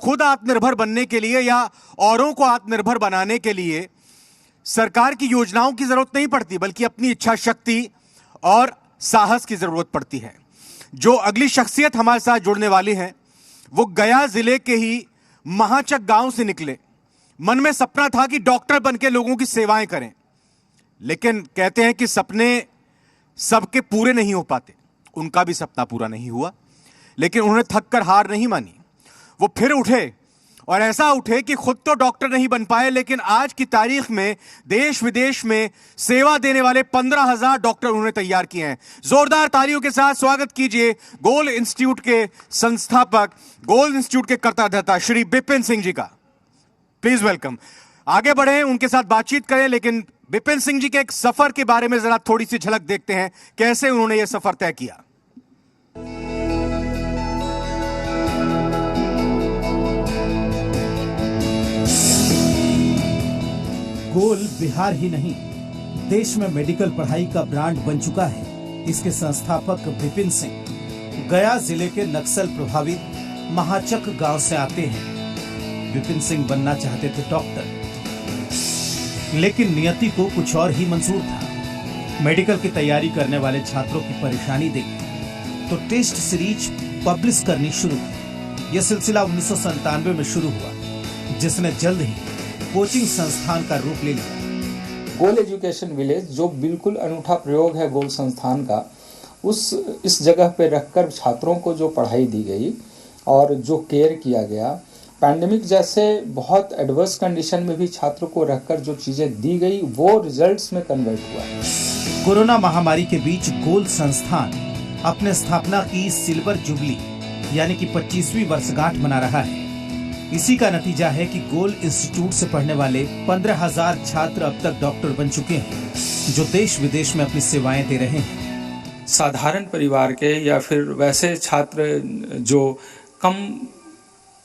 खुद आत्मनिर्भर बनने के लिए या औरों को आत्मनिर्भर बनाने के लिए सरकार की योजनाओं की जरूरत नहीं पड़ती, बल्कि अपनी इच्छा शक्ति और साहस की जरूरत पड़ती है। जो अगली शख्सियत हमारे साथ जुड़ने वाली है वो गया जिले के ही महाचक गांव से निकले। मन में सपना था कि डॉक्टर बनके लोगों की सेवाएं करें, लेकिन कहते हैं कि सपने सबके पूरे नहीं हो पाते। उनका भी सपना पूरा नहीं हुआ, लेकिन उन्होंने थक कर हार नहीं मानी। वो फिर उठे और ऐसा उठे कि खुद तो डॉक्टर नहीं बन पाए, लेकिन आज की तारीख में देश विदेश में सेवा देने वाले 15,000 डॉक्टर उन्होंने तैयार किए हैं। जोरदार तालियों के साथ स्वागत कीजिए गोल इंस्टीट्यूट के संस्थापक, गोल इंस्टीट्यूट के कर्ताधर्ता श्री बिपिन सिंह जी का। Please welcome. आगे बढ़े, उनके साथ बातचीत करें, लेकिन बिपिन सिंह जी के एक सफर के बारे में जरा थोड़ी सी झलक देखते हैं, कैसे उन्होंने यह सफर तय किया। गोल बिहार ही नहीं, देश में मेडिकल पढ़ाई का ब्रांड बन चुका है। इसके संस्थापक बिपिन सिंह गया जिले के नक्सल प्रभावित महाचक गांव से आते हैं। बिपिन सिंह बनना चाहते थे डॉक्टर, लेकिन नियति को कुछ और ही मंजूर था। मेडिकल की तैयारी करने वाले छात्रों की परेशानी देखी तो टेस्ट सीरीज पब्लिश करनी शुरू की। यह सिलसिला 1997 में शुरू हुआ, जिसने जल्द ही कोचिंग संस्थान का रूप ले लिया। गोल एजुकेशन विलेज जो बिल्कुल अनूठा प्रयोग है गोल संस्थान का, इस जगह पे रखकर छात्रों को जो पढ़ाई दी गई और जो केयर किया गया, पैंडेमिक जैसे बहुत एडवर्स कंडीशन में भी छात्रों को रखकर जो चीजें दी गई वो रिजल्ट्स में कन्वर्ट हुआ है। कोरोना महामारी के बीच गोल संस्थान अपने स्थापना की सिल्वर जुबली यानी कि 25वीं वर्षगांठ मना रहा है। इसी का नतीजा है कि गोल इंस्टीट्यूट से पढ़ने वाले 15,000 छात्र अब तक डॉक्टर बन चुके हैं, जो देश विदेश में अपनी सेवाएं दे रहे हैं। साधारण परिवार के या फिर वैसे छात्र जो कम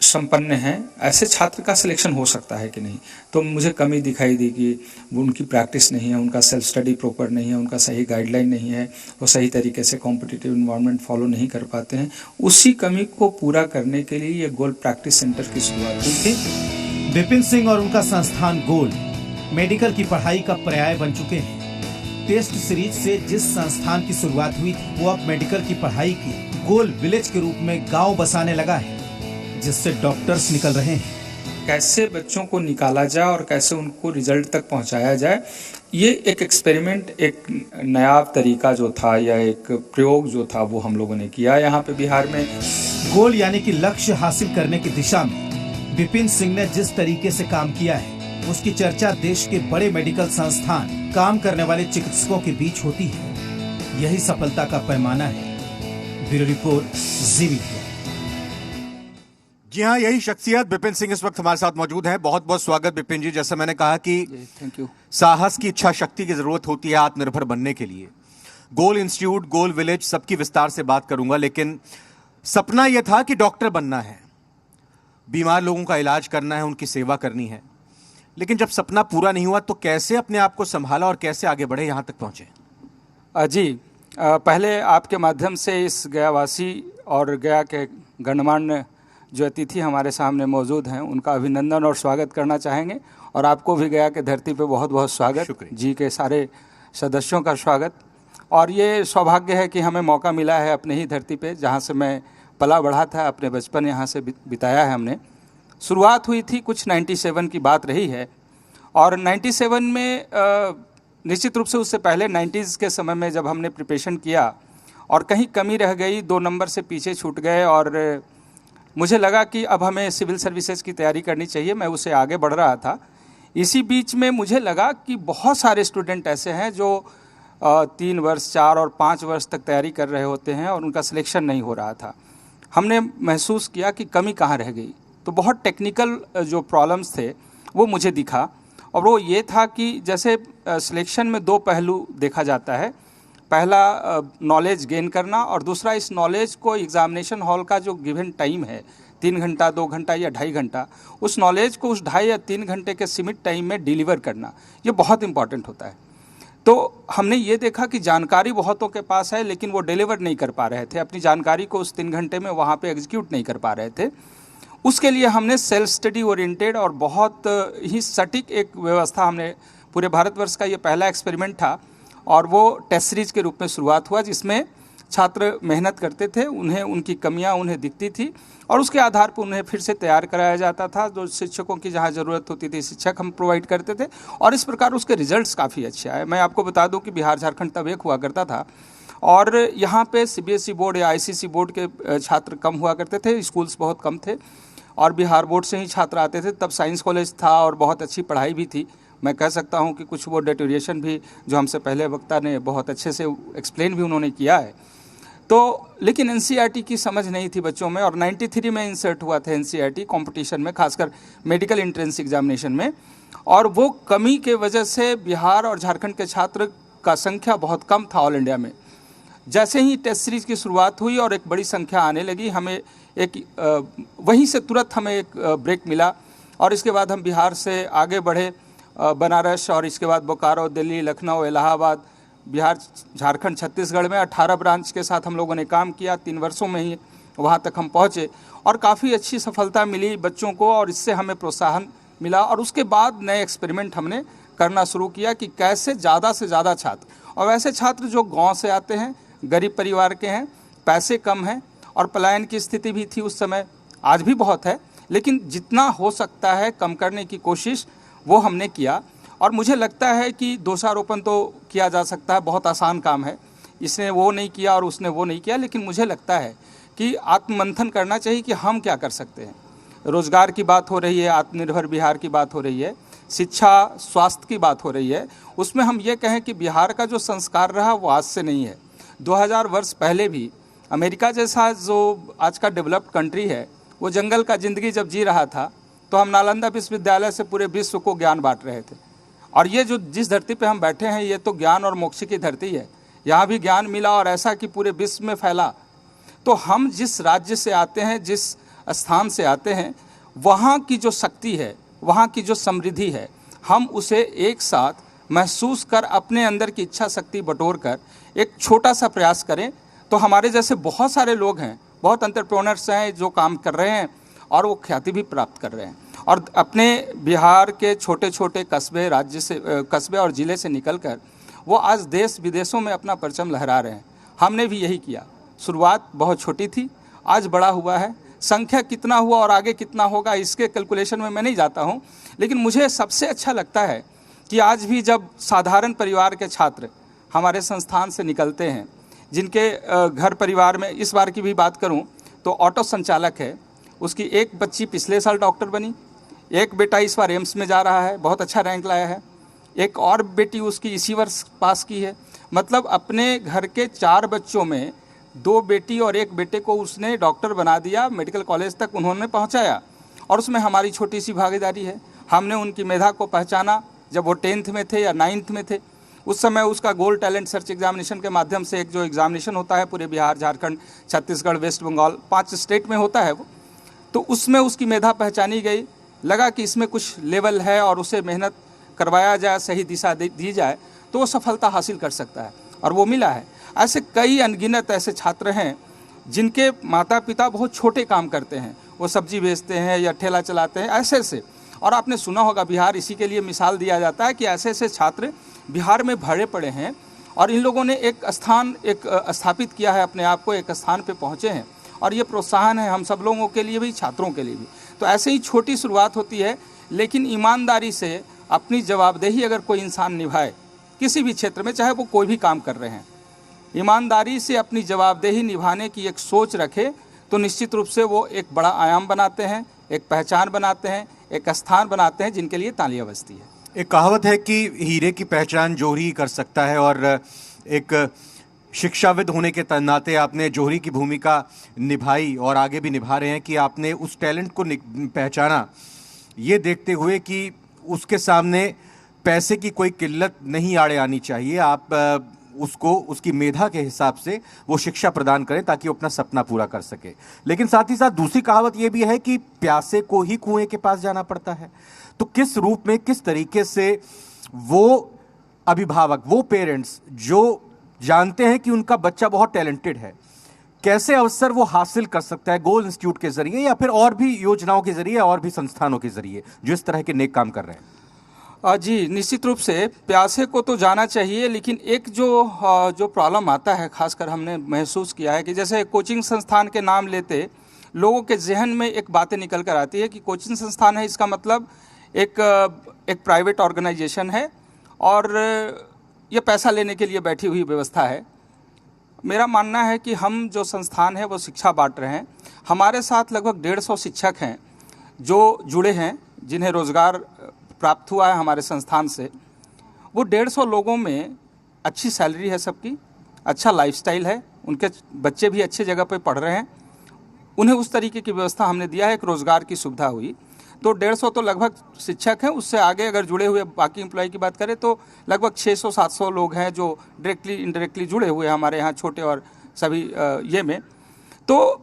संपन्न हैं, ऐसे छात्र का सिलेक्शन हो सकता है कि नहीं, तो मुझे कमी दिखाई दी कि उनकी प्रैक्टिस नहीं है, उनका सेल्फ स्टडी प्रॉपर नहीं है, उनका सही गाइडलाइन नहीं है, वो सही तरीके से कॉम्पिटिटिव इन्वायरमेंट फॉलो नहीं कर पाते हैं। उसी कमी को पूरा करने के लिए ये गोल प्रैक्टिस सेंटर की शुरुआत हुई थी। बिपिन सिंह और उनका संस्थान गोल मेडिकल की पढ़ाई का पर्याय बन चुके हैं। टेस्ट सीरीज से जिस संस्थान की शुरुआत हुई थी, वो अब मेडिकल की पढ़ाई की गोल विलेज के रूप में गाँव बसाने लगा है, जिससे डॉक्टर्स निकल रहे हैं। कैसे बच्चों को निकाला जाए और कैसे उनको रिजल्ट तक पहुंचाया जाए, ये एक एक्सपेरिमेंट, एक नया तरीका जो था या एक प्रयोग जो था वो हम लोगों ने किया यहाँ पे बिहार में। गोल यानी कि लक्ष्य हासिल करने की दिशा में बिपिन सिंह ने जिस तरीके से काम किया है, उसकी चर्चा देश के बड़े मेडिकल संस्थान, काम करने वाले चिकित्सकों के बीच होती है। यही सफलता का पैमाना है। ब्यूरो रिपोर्ट, जी मीडिया। जी हाँ, यही शख्सियत बिपिन सिंह इस वक्त हमारे साथ मौजूद हैं। बहुत बहुत स्वागत बिपिन जी। जैसे मैंने कहा कि थैंक यू। साहस की इच्छा शक्ति की जरूरत होती है आत्मनिर्भर बनने के लिए। गोल इंस्टीट्यूट, गोल विलेज, सबकी विस्तार से बात करूंगा, लेकिन सपना यह था कि डॉक्टर बनना है, बीमार लोगों का इलाज करना है, उनकी सेवा करनी है। लेकिन जब सपना पूरा नहीं हुआ तो कैसे अपने आप को संभाला और कैसे आगे बढ़े, यहां तक पहुंचे? जी, पहले आपके माध्यम से इस गयावासी और गया के गणमान्य जो अतिथि हमारे सामने मौजूद हैं उनका अभिनंदन और स्वागत करना चाहेंगे, और आपको भी गया के धरती पे बहुत बहुत स्वागत, जी के सारे सदस्यों का स्वागत। और ये सौभाग्य है कि हमें मौका मिला है अपने ही धरती पे, जहाँ से मैं पला बढ़ा था, अपने बचपन यहाँ से बिताया है हमने। शुरुआत हुई थी कुछ 97 की बात रही है, और 97 में निश्चित रूप से उससे पहले 90s के समय में जब हमने प्रिपरेशन किया और कहीं कमी रह गई, 2 नंबर से पीछे छूट गए, और मुझे लगा कि अब हमें सिविल सर्विसेज की तैयारी करनी चाहिए। मैं उसे आगे बढ़ रहा था। इसी बीच में मुझे लगा कि बहुत सारे स्टूडेंट ऐसे हैं जो 3 वर्ष, 4 और 5 वर्ष तक तैयारी कर रहे होते हैं और उनका सिलेक्शन नहीं हो रहा था। हमने महसूस किया कि कमी कहाँ रह गई, तो बहुत टेक्निकल जो प्रॉब्लम्स थे वो मुझे दिखा, और वो ये था कि जैसे सिलेक्शन में 2 पहलू देखा जाता है। पहला नॉलेज गेन करना, और दूसरा इस नॉलेज को एग्जामिनेशन हॉल का जो गिवन टाइम है 3 घंटा, 2 घंटा या 2.5 घंटा, उस नॉलेज को उस 2.5 या 3 घंटे के सीमित टाइम में डिलीवर करना, ये बहुत इंपॉर्टेंट होता है। तो हमने ये देखा कि जानकारी बहुतों के पास है, लेकिन वो डिलीवर नहीं कर पा रहे थे अपनी जानकारी को, उस 3 घंटे में वहाँ पे एग्जीक्यूट नहीं कर पा रहे थे। उसके लिए हमने सेल्फ स्टडी ओरिएंटेड और बहुत ही सटीक एक व्यवस्था, हमने पूरे भारतवर्ष का ये पहला एक्सपेरिमेंट था और वो टेस्ट सीरीज के रूप में शुरुआत हुआ, जिसमें छात्र मेहनत करते थे, उन्हें उनकी कमियां उन्हें दिखती थी और उसके आधार पर उन्हें फिर से तैयार कराया जाता था। जो शिक्षकों की जहां ज़रूरत होती थी शिक्षक हम प्रोवाइड करते थे और इस प्रकार उसके रिजल्ट्स काफ़ी अच्छे आए। मैं आपको बता दूं कि बिहार झारखंड तब एक हुआ करता था और यहाँ पे सीबीएसई बोर्ड या आईसीएसई बोर्ड के छात्र कम हुआ करते थे, स्कूल्स बहुत कम थे और बिहार बोर्ड से ही छात्र आते थे। तब साइंस कॉलेज था और बहुत अच्छी पढ़ाई भी थी। मैं कह सकता हूँ कि कुछ वो डेटोरिएशन भी जो हमसे पहले वक्ता ने बहुत अच्छे से एक्सप्लेन भी उन्होंने किया है। तो लेकिन एनसीईआरटी की समझ नहीं थी बच्चों में और 93 में इंसर्ट हुआ था एनसीईआरटी कंपटीशन में, खासकर मेडिकल एंट्रेंस एग्जामिनेशन में, और वो कमी के वजह से बिहार और झारखंड के छात्र का संख्या बहुत कम था ऑल इंडिया में। जैसे ही टेस्ट सीरीज की शुरुआत हुई और एक बड़ी संख्या आने लगी, हमें वहीं से तुरंत हमें एक ब्रेक मिला और इसके बाद हम बिहार से आगे बढ़े बनारस और इसके बाद बोकारो, दिल्ली, लखनऊ, इलाहाबाद, बिहार, झारखंड, छत्तीसगढ़ में 18 ब्रांच के साथ हम लोगों ने काम किया। 3 वर्षों में ही वहाँ तक हम पहुँचे और काफ़ी अच्छी सफलता मिली बच्चों को और इससे हमें प्रोत्साहन मिला। और उसके बाद नए एक्सपेरिमेंट हमने करना शुरू किया कि कैसे ज़्यादा से ज़्यादा छात्र, और वैसे छात्र जो गांव से आते हैं, गरीब परिवार के हैं, पैसे कम हैं और पलायन की स्थिति भी थी उस समय, आज भी बहुत है, लेकिन जितना हो सकता है कम करने की कोशिश वो हमने किया। और मुझे लगता है कि दोषारोपण तो किया जा सकता है, बहुत आसान काम है, इसने वो नहीं किया और उसने वो नहीं किया, लेकिन मुझे लगता है कि आत्ममंथन करना चाहिए कि हम क्या कर सकते हैं। रोजगार की बात हो रही है, आत्मनिर्भर बिहार की बात हो रही है, शिक्षा, स्वास्थ्य की बात हो रही है, उसमें हम ये कहें कि बिहार का जो संस्कार रहा वो आज से नहीं है। 2000 वर्ष पहले भी अमेरिका जैसा जो आज का डेवलप्ड कंट्री है, वो जंगल का ज़िंदगी जब जी रहा था तो हम नालंदा विश्वविद्यालय से पूरे विश्व को ज्ञान बांट रहे थे। और ये जो जिस धरती पे हम बैठे हैं, ये तो ज्ञान और मोक्ष की धरती है, यहाँ भी ज्ञान मिला और ऐसा कि पूरे विश्व में फैला। तो हम जिस राज्य से आते हैं, जिस स्थान से आते हैं, वहाँ की जो शक्ति है, वहाँ की जो समृद्धि है, हम उसे एक साथ महसूस कर अपने अंदर की इच्छा शक्ति बटोर कर एक छोटा सा प्रयास करें तो हमारे जैसे बहुत सारे लोग हैं, बहुत एंटरप्रेन्योर्स हैं जो काम कर रहे हैं और वो ख्याति भी प्राप्त कर रहे हैं और अपने बिहार के छोटे छोटे कस्बे, राज्य से कस्बे और ज़िले से निकलकर वो आज देश विदेशों में अपना परचम लहरा रहे हैं। हमने भी यही किया। शुरुआत बहुत छोटी थी, आज बड़ा हुआ है। संख्या कितना हुआ और आगे कितना होगा इसके कैलकुलेशन में मैं नहीं जाता हूँ, लेकिन मुझे सबसे अच्छा लगता है कि आज भी जब साधारण परिवार के छात्र हमारे संस्थान से निकलते हैं, जिनके घर परिवार में, इस बार की भी बात करूं तो ऑटो संचालक है, उसकी एक बच्ची पिछले साल डॉक्टर बनी, एक बेटा इस बार एम्स में जा रहा है, बहुत अच्छा रैंक लाया है, एक और बेटी उसकी इसी वर्ष पास की है। मतलब अपने घर के 4 बच्चों में 2 बेटी और 1 बेटे को उसने डॉक्टर बना दिया, मेडिकल कॉलेज तक उन्होंने पहुंचाया और उसमें हमारी छोटी सी भागीदारी है। हमने उनकी मेधा को पहचाना जब वो 10th में थे या 9th में थे। उस समय उसका गोल्ड टैलेंट सर्च एग्जामिनेशन के माध्यम से एक जो एग्जामिनेशन होता है पूरे बिहार, झारखंड, छत्तीसगढ़, वेस्ट बंगाल, 5 स्टेट में होता है वो, तो उसमें उसकी मेधा पहचानी गई। लगा कि इसमें कुछ लेवल है और उसे मेहनत करवाया जाए, सही दिशा दी जाए तो वो सफलता हासिल कर सकता है और वो मिला है। ऐसे कई अनगिनत ऐसे छात्र हैं जिनके माता पिता बहुत छोटे काम करते हैं, वो सब्जी बेचते हैं या ठेला चलाते हैं, ऐसे ऐसे। और आपने सुना होगा बिहार, इसी के लिए मिसाल दिया जाता है कि ऐसे ऐसे छात्र बिहार में भरे पड़े हैं और इन लोगों ने एक स्थान स्थापित किया है, अपने आप को एक स्थान पे पहुँचे हैं और ये प्रोत्साहन है हम सब लोगों के लिए भी, छात्रों के लिए भी। तो ऐसे ही छोटी शुरुआत होती है, लेकिन ईमानदारी से अपनी जवाबदेही अगर कोई इंसान निभाए किसी भी क्षेत्र में, चाहे वो कोई भी काम कर रहे हैं, ईमानदारी से अपनी जवाबदेही निभाने की एक सोच रखे तो निश्चित रूप से वो एक बड़ा आयाम बनाते हैं, एक पहचान बनाते हैं, एक स्थान बनाते हैं जिनके लिए तालियां बजती है। एक कहावत है कि हीरे की पहचान जौहरी कर सकता है और एक शिक्षाविद होने के नाते आपने जौहरी की भूमिका निभाई और आगे भी निभा रहे हैं कि आपने उस टैलेंट को पहचाना, ये देखते हुए कि उसके सामने पैसे की कोई किल्लत नहीं आड़े आनी चाहिए। आप उसको उसकी मेधा के हिसाब से वो शिक्षा प्रदान करें ताकि वो अपना सपना पूरा कर सके। लेकिन साथ ही साथ दूसरी कहावत ये भी है कि प्यासे को ही कुएं के पास जाना पड़ता है। तो किस रूप में, किस तरीके से वो अभिभावक, वो पेरेंट्स जो जानते हैं कि उनका बच्चा बहुत टैलेंटेड है, कैसे अवसर वो हासिल कर सकता है गोल इंस्टीट्यूट के जरिए या फिर और भी योजनाओं के जरिए और भी संस्थानों के जरिए जो इस तरह के नेक काम कर रहे हैं? जी, निश्चित रूप से प्यासे को तो जाना चाहिए, लेकिन एक जो प्रॉब्लम आता है, खासकर हमने महसूस किया है कि जैसे कोचिंग संस्थान के नाम लेते लोगों के जहन में एक बातें निकल कर आती है कि कोचिंग संस्थान है, इसका मतलब एक प्राइवेट ऑर्गेनाइजेशन है और ये पैसा लेने के लिए बैठी हुई व्यवस्था है। मेरा मानना है कि हम जो संस्थान है वो शिक्षा बांट रहे हैं। हमारे साथ लगभग 150 शिक्षक हैं जो जुड़े हैं, जिन्हें रोज़गार प्राप्त हुआ है हमारे संस्थान से। वो 150 लोगों में अच्छी सैलरी है सबकी, अच्छा लाइफस्टाइल है, उनके बच्चे भी अच्छे जगह पे पढ़ रहे हैं, उन्हें उस तरीके की व्यवस्था हमने दिया है, एक रोज़गार की सुविधा हुई। तो 150 तो लगभग शिक्षक हैं, उससे आगे अगर जुड़े हुए बाकी एम्प्लॉय की बात करें तो लगभग 600-700 लोग हैं जो डायरेक्टली इनडायरेक्टली जुड़े हुए हैं हमारे यहाँ, छोटे और सभी ये में। तो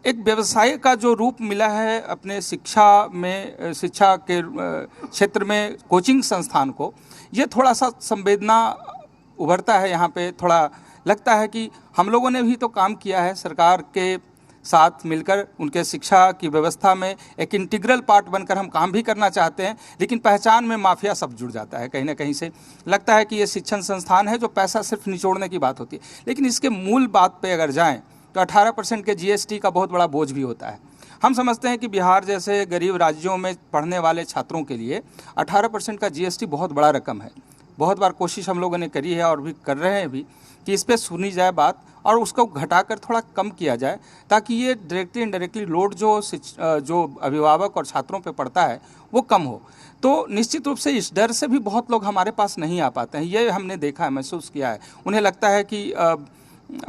एक व्यवसाय का जो रूप मिला है अपने शिक्षा के क्षेत्र में कोचिंग संस्थान को, ये थोड़ा सा संवेदना उभरता है यहाँ पे। थोड़ा लगता है कि हम लोगों ने भी तो काम किया है सरकार के साथ मिलकर, उनके शिक्षा की व्यवस्था में एक इंटीग्रल पार्ट बनकर हम काम भी करना चाहते हैं, लेकिन पहचान में माफिया सब जुड़ जाता है। कहीं ना कहीं से लगता है कि ये शिक्षण संस्थान है जो पैसा सिर्फ निचोड़ने की बात होती है, लेकिन इसके मूल बात पे अगर जाएं तो 18% के GST का बहुत बड़ा बोझ भी होता है। हम समझते हैं कि बिहार जैसे गरीब राज्यों में पढ़ने वाले छात्रों के लिए 18% का GST बहुत बड़ा रकम है। बहुत बार कोशिश हम लोगों ने करी है और भी कर रहे हैं भी कि इस पर सुनी जाए बात और उसको घटाकर थोड़ा कम किया जाए, ताकि ये डायरेक्टली इनडायरेक्टली लोड जो अभिभावक और छात्रों पे पड़ता है वो कम हो। तो निश्चित रूप से इस डर से भी बहुत लोग हमारे पास नहीं आ पाते हैं, ये हमने देखा है, महसूस किया है। उन्हें लगता है कि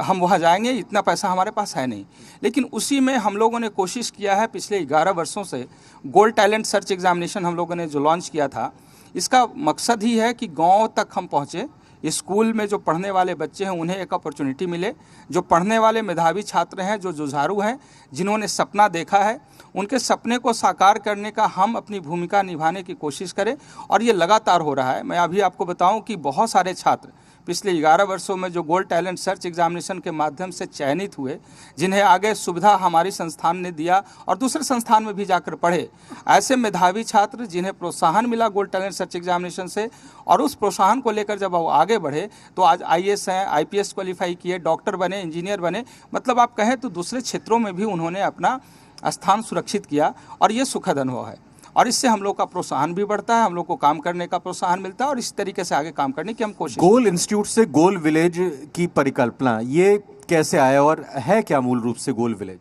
हम वहाँ जाएंगे, इतना पैसा हमारे पास है नहीं। लेकिन उसी में हम लोगों ने कोशिश किया है पिछले 11 वर्षों से, गोल्ड टैलेंट सर्च एग्जामिनेशन हम लोगों ने जो लॉन्च किया था, इसका मकसद ही है कि गांव तक हम पहुँचे, स्कूल में जो पढ़ने वाले बच्चे हैं उन्हें एक अपॉर्चुनिटी मिले, जो पढ़ने वाले मेधावी छात्र हैं, जो जुझारू हैं, जिन्होंने सपना देखा है, उनके सपने को साकार करने का हम अपनी भूमिका निभाने की कोशिश करें। और ये लगातार हो रहा है। मैं अभी आपको बताऊं कि बहुत सारे छात्र पिछले 11 वर्षों में जो गोल्ड टैलेंट सर्च एग्जामिनेशन के माध्यम से चयनित हुए, जिन्हें आगे सुविधा हमारी संस्थान ने दिया और दूसरे संस्थान में भी जाकर पढ़े, ऐसे मेधावी छात्र जिन्हें प्रोत्साहन मिला गोल्ड टैलेंट सर्च एग्जामिनेशन से, और उस प्रोत्साहन को लेकर जब वो आगे बढ़े तो आज IAS हैं, IPS क्वालिफाई किए, डॉक्टर बने, इंजीनियर बने, मतलब आप कहें तो दूसरे क्षेत्रों में भी उन्होंने अपना स्थान सुरक्षित किया। और ये सुखद अनुभव है और इससे हम लोग का प्रोत्साहन भी बढ़ता है, हम लोग को काम करने का प्रोत्साहन मिलता है और इस तरीके से आगे काम करने की हम कोशिश। गोल इंस्टीट्यूट से गोल विलेज की परिकल्पना ये कैसे आया और है क्या मूल रूप से गोल विलेज?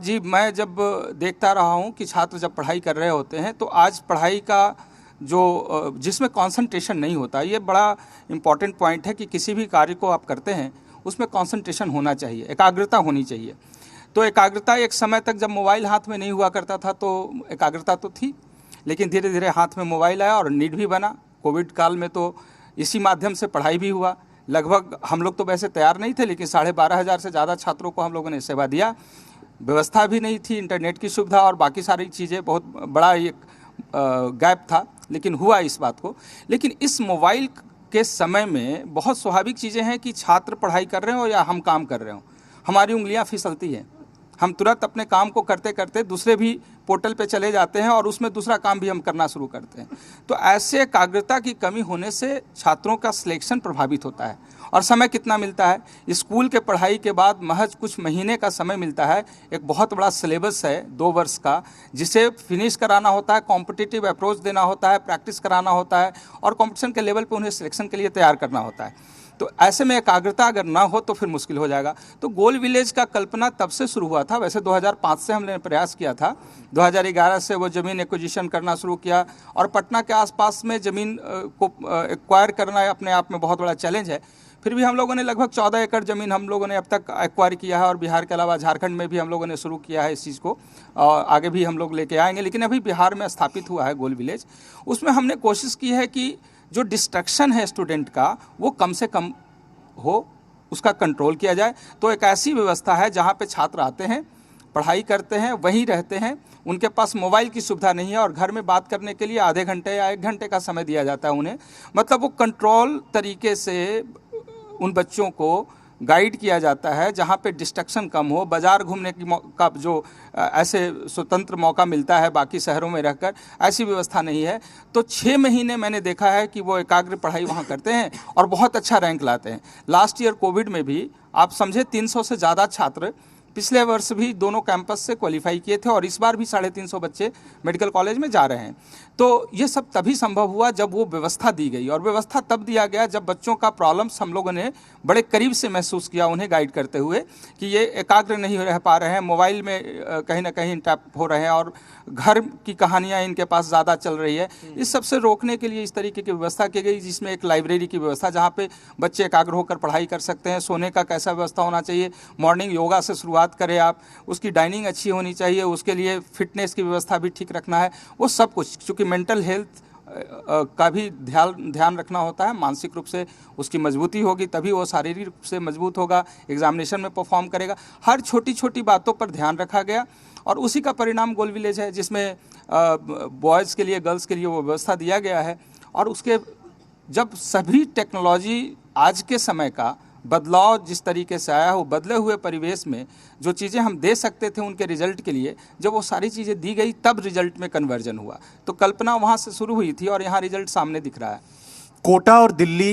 जी, मैं जब देखता रहा हूँ कि छात्र जब पढ़ाई कर रहे होते हैं तो आज पढ़ाई का जो जिसमें कंसंट्रेशन नहीं होता, ये बड़ा इम्पॉर्टेंट पॉइंट है कि किसी भी कार्य को आप करते हैं उसमें कंसंट्रेशन होना चाहिए, एकाग्रता होनी चाहिए। तो एकाग्रता एक समय तक जब मोबाइल हाथ में नहीं हुआ करता था तो एकाग्रता तो थी, लेकिन धीरे धीरे हाथ में मोबाइल आया और नीड भी बना। कोविड काल में तो इसी माध्यम से पढ़ाई भी हुआ। लगभग हम लोग तो वैसे तैयार नहीं थे, लेकिन 12,500 से ज़्यादा छात्रों को हम लोगों ने सेवा दिया। व्यवस्था भी नहीं थी, इंटरनेट की सुविधा और बाकी सारी चीज़ें, बहुत बड़ा एक गैप था, लेकिन हुआ इस बात को। लेकिन इस मोबाइल के समय में बहुत स्वाभाविक चीज़ें हैं कि छात्र पढ़ाई कर रहे हो या हम काम कर रहे हो, हमारी उंगलियां फिसलती हैं। हम तुरंत अपने काम को करते करते दूसरे भी पोर्टल पे चले जाते हैं और उसमें दूसरा काम भी हम करना शुरू करते हैं। तो ऐसे एकाग्रता की कमी होने से छात्रों का सिलेक्शन प्रभावित होता है। और समय कितना मिलता है? स्कूल के पढ़ाई के बाद महज कुछ महीने का समय मिलता है। एक बहुत बड़ा सिलेबस है 2 वर्ष का, जिसे फिनिश कराना होता है, कॉम्पिटिटिव अप्रोच देना होता है, प्रैक्टिस कराना होता है और कॉम्पिटिशन के लेवल पे उन्हें सिलेक्शन के लिए तैयार करना होता है। तो ऐसे में एकाग्रता अगर ना हो तो फिर मुश्किल हो जाएगा। तो गोल विलेज का कल्पना तब से शुरू हुआ था। वैसे 2005 से हमने प्रयास किया था, 2011 से वो ज़मीन एक्विजिशन करना शुरू किया और पटना के आसपास में ज़मीन को एक्वायर करना अपने आप में बहुत बड़ा चैलेंज है। फिर भी हम लोगों ने लगभग 14 एकड़ ज़मीन हम लोगों ने अब तक एक्वायर किया है और बिहार के अलावा झारखंड में भी हम लोगों ने शुरू किया है इस चीज़ को, और आगे भी हम लोग लेके आएंगे। लेकिन अभी बिहार में स्थापित हुआ है गोल विलेज। उसमें हमने कोशिश की है कि जो डिस्ट्रक्शन है स्टूडेंट का वो कम से कम हो, उसका कंट्रोल किया जाए। तो एक ऐसी व्यवस्था है जहाँ पे छात्र आते हैं, पढ़ाई करते हैं, वहीं रहते हैं, उनके पास मोबाइल की सुविधा नहीं है और घर में बात करने के लिए आधे घंटे या 1 घंटे का समय दिया जाता है उन्हें। मतलब वो कंट्रोल तरीके से उन बच्चों को गाइड किया जाता है, जहाँ पे डिस्ट्रक्शन कम हो, बाजार घूमने का जो ऐसे स्वतंत्र मौका मिलता है बाकी शहरों में रहकर, ऐसी व्यवस्था नहीं है। तो 6 महीने मैंने देखा है कि वो एकाग्र पढ़ाई वहाँ करते हैं और बहुत अच्छा रैंक लाते हैं। लास्ट ईयर कोविड में भी आप समझे 300 से ज़्यादा छात्र पिछले वर्ष भी दोनों कैंपस से क्वालिफाई किए थे और इस बार भी 350 बच्चे मेडिकल कॉलेज में जा रहे हैं। तो ये सब तभी संभव हुआ जब वो व्यवस्था दी गई, और व्यवस्था तब दिया गया जब बच्चों का प्रॉब्लम्स हम लोगों ने बड़े करीब से महसूस किया, उन्हें गाइड करते हुए कि ये एकाग्र नहीं रह पा रहे हैं, मोबाइल में कहीं ना कहीं इंटैप हो रहे हैं और घर की कहानियाँ इनके पास ज़्यादा चल रही है। इस सब से रोकने के लिए इस तरीके की व्यवस्था की गई, जिसमें एक लाइब्रेरी की व्यवस्था जहाँ पे बच्चे एकाग्र होकर पढ़ाई कर सकते हैं, सोने का कैसा व्यवस्था होना चाहिए, मॉर्निंग योगा से शुरुआत करें आप, उसकी डाइनिंग अच्छी होनी चाहिए, उसके लिए फिटनेस की व्यवस्था भी ठीक रखना है, वो सब कुछ। क्योंकि मेंटल हेल्थ का भी ध्यान रखना होता है, मानसिक रूप से उसकी मजबूती होगी तभी वो शारीरिक रूप से मजबूत होगा, एग्जामिनेशन में परफॉर्म करेगा। हर छोटी छोटी बातों पर ध्यान रखा गया और उसी का परिणाम गोल विलेज है, जिसमें बॉयज़ के लिए, गर्ल्स के लिए वो व्यवस्था दिया गया है। और उसके जब सभी टेक्नोलॉजी आज के समय का बदलाव जिस तरीके से आया, वो बदले हुए परिवेश में जो चीज़ें हम दे सकते थे उनके रिजल्ट के लिए, जब वो सारी चीज़ें दी गई तब रिजल्ट में कन्वर्जन हुआ। तो कल्पना वहाँ से शुरू हुई थी और यहाँ रिजल्ट सामने दिख रहा है। कोटा और दिल्ली,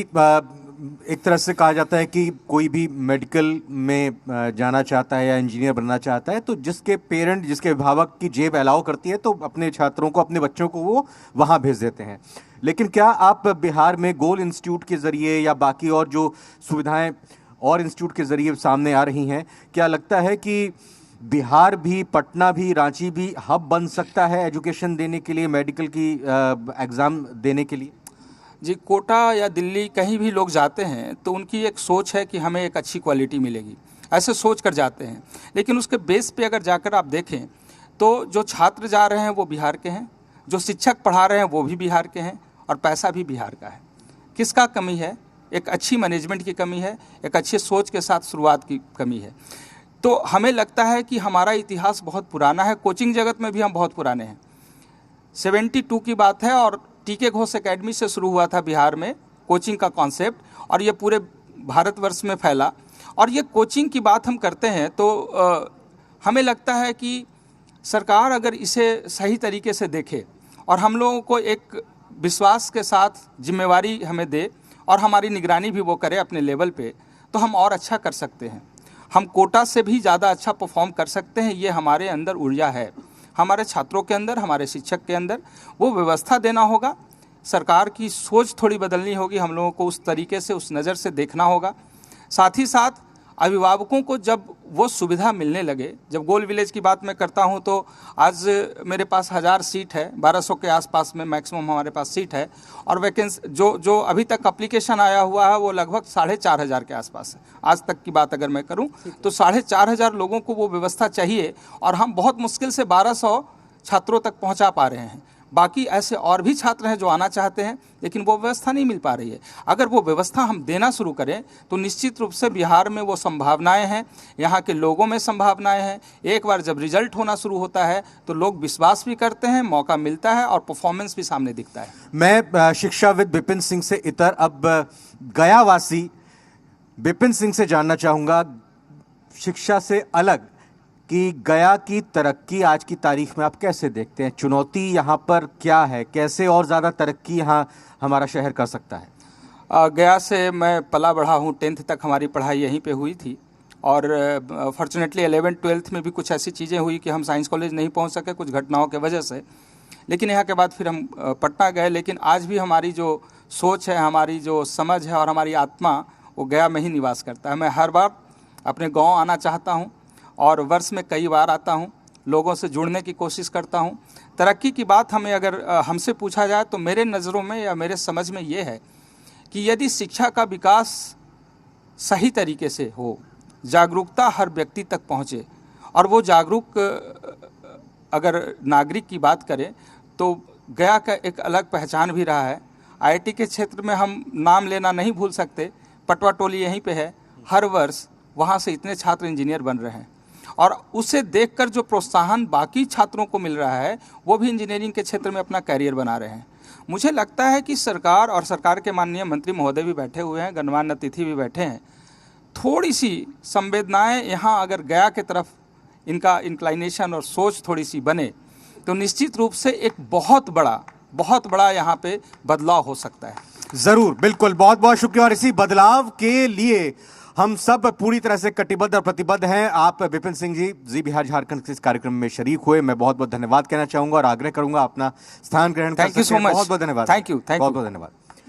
एक तरह से कहा जाता है कि कोई भी मेडिकल में जाना चाहता है या इंजीनियर बनना चाहता है तो जिसके पेरेंट, जिसके अभिभावक की जेब अलाउ करती है तो अपने छात्रों को, अपने बच्चों को वो वहाँ भेज देते हैं। लेकिन क्या आप बिहार में गोल इंस्टीट्यूट के ज़रिए या बाकी और जो सुविधाएं और इंस्टीट्यूट के ज़रिए सामने आ रही हैं, क्या लगता है कि बिहार भी, पटना भी, रांची भी हब बन सकता है एजुकेशन देने के लिए, मेडिकल की एग्ज़ाम देने के लिए? जी, कोटा या दिल्ली कहीं भी लोग जाते हैं तो उनकी एक सोच है कि हमें एक अच्छी क्वालिटी मिलेगी, ऐसे सोच कर जाते हैं। लेकिन उसके बेस पे अगर जाकर आप देखें तो जो छात्र जा रहे हैं वो बिहार के हैं, जो शिक्षक पढ़ा रहे हैं वो भी बिहार के हैं और पैसा भी बिहार का है। किसका कमी है? एक अच्छी मैनेजमेंट की कमी है, एक अच्छी सोच के साथ शुरुआत की कमी है। तो हमें लगता है कि हमारा इतिहास बहुत पुराना है, कोचिंग जगत में भी हम बहुत पुराने हैं। 72 की बात है और टी.के. घोष एकेडमी से शुरू हुआ था बिहार में कोचिंग का कॉन्सेप्ट, और ये पूरे भारतवर्ष में फैला। और ये कोचिंग की बात हम करते हैं तो हमें लगता है कि सरकार अगर इसे सही तरीके से देखे और हम लोगों को एक विश्वास के साथ जिम्मेवारी हमें दे और हमारी निगरानी भी वो करे अपने लेवल पे, तो हम और अच्छा कर सकते हैं। हम कोटा से भी ज़्यादा अच्छा परफॉर्म कर सकते हैं। ये हमारे अंदर ऊर्जा है, हमारे छात्रों के अंदर, हमारे शिक्षक के अंदर। वो व्यवस्था देना होगा, सरकार की सोच थोड़ी बदलनी होगी, हम लोगों को उस तरीके से, उस नज़र से देखना होगा। साथ ही साथ अभिभावकों को जब वो सुविधा मिलने लगे, जब गोल विलेज की बात मैं करता हूँ तो आज मेरे पास 1000 सीट है, 1200 के आसपास में मैक्सिमम हमारे पास सीट है, और वैकेंसी जो अभी तक एप्लीकेशन आया हुआ है वो लगभग 4500 के आसपास है। आज तक की बात अगर मैं करूँ तो 4500 लोगों को वो व्यवस्था चाहिए और हम बहुत मुश्किल से 1200 छात्रों तक पहुँचा पा रहे हैं। बाकी ऐसे और भी छात्र हैं जो आना चाहते हैं लेकिन वो व्यवस्था नहीं मिल पा रही है। अगर वो व्यवस्था हम देना शुरू करें तो निश्चित रूप से बिहार में वो संभावनाएं हैं, यहाँ के लोगों में संभावनाएं हैं। एक बार जब रिजल्ट होना शुरू होता है तो लोग विश्वास भी करते हैं, मौका मिलता है और परफॉर्मेंस भी सामने दिखता है। मैं शिक्षाविद विपिन सिंह से इतर अब गयावासी विपिन सिंह से जानना चाहूँगा, शिक्षा से अलग, कि गया की तरक्की आज की तारीख में आप कैसे देखते हैं? चुनौती यहाँ पर क्या है? कैसे और ज़्यादा तरक्की यहाँ हमारा शहर कर सकता है? गया से मैं पला बढ़ा हूँ, 10th तक हमारी पढ़ाई यहीं पे हुई थी और फॉर्चुनेटली 11th-12th में भी कुछ ऐसी चीज़ें हुई कि हम साइंस कॉलेज नहीं पहुँच सके कुछ घटनाओं के वजह से। लेकिन यहाँ के बाद फिर हम पटना गए। लेकिन आज भी हमारी जो सोच है, हमारी जो समझ है और हमारी आत्मा, वो गया में ही निवास करता है। मैं हर बार अपने गाँव आना चाहता हूँ और वर्ष में कई बार आता हूँ, लोगों से जुड़ने की कोशिश करता हूँ। तरक्की की बात हमें अगर हमसे पूछा जाए तो मेरे नज़रों में या मेरे समझ में ये है कि यदि शिक्षा का विकास सही तरीके से हो, जागरूकता हर व्यक्ति तक पहुँचे और वो जागरूक अगर नागरिक की बात करें तो गया का एक अलग पहचान भी रहा है। IIT के क्षेत्र में हम नाम लेना नहीं भूल सकते, पटवा टोली यहीं पे है। हर वर्ष वहाँ से इतने छात्र इंजीनियर बन रहे हैं और उसे देखकर जो प्रोत्साहन बाकी छात्रों को मिल रहा है वो भी इंजीनियरिंग के क्षेत्र में अपना कैरियर बना रहे हैं। मुझे लगता है कि सरकार और सरकार के माननीय मंत्री महोदय भी बैठे हुए हैं, गणमान्य अतिथि भी बैठे हैं, थोड़ी सी संवेदनाएं यहाँ अगर गया की तरफ इनका इंक्लाइनेशन और सोच थोड़ी सी बने तो निश्चित रूप से एक बहुत बड़ा यहाँ पे बदलाव हो सकता है। जरूर, बिल्कुल, बहुत बहुत शुक्रिया। और इसी बदलाव के लिए हम सब पूरी तरह से कटिबद्ध और प्रतिबद्ध हैं। आप विपिन सिंह जी बिहार झारखंड के इस कार्यक्रम में शरीक हुए, मैं बहुत बहुत धन्यवाद कहना चाहूंगा और आग्रह करूंगा अपना स्थान ग्रहण कर थैंक यू सो सकें। मच। बहुत बहुत धन्यवाद। Thank you. बहुत बहुत धन्यवाद।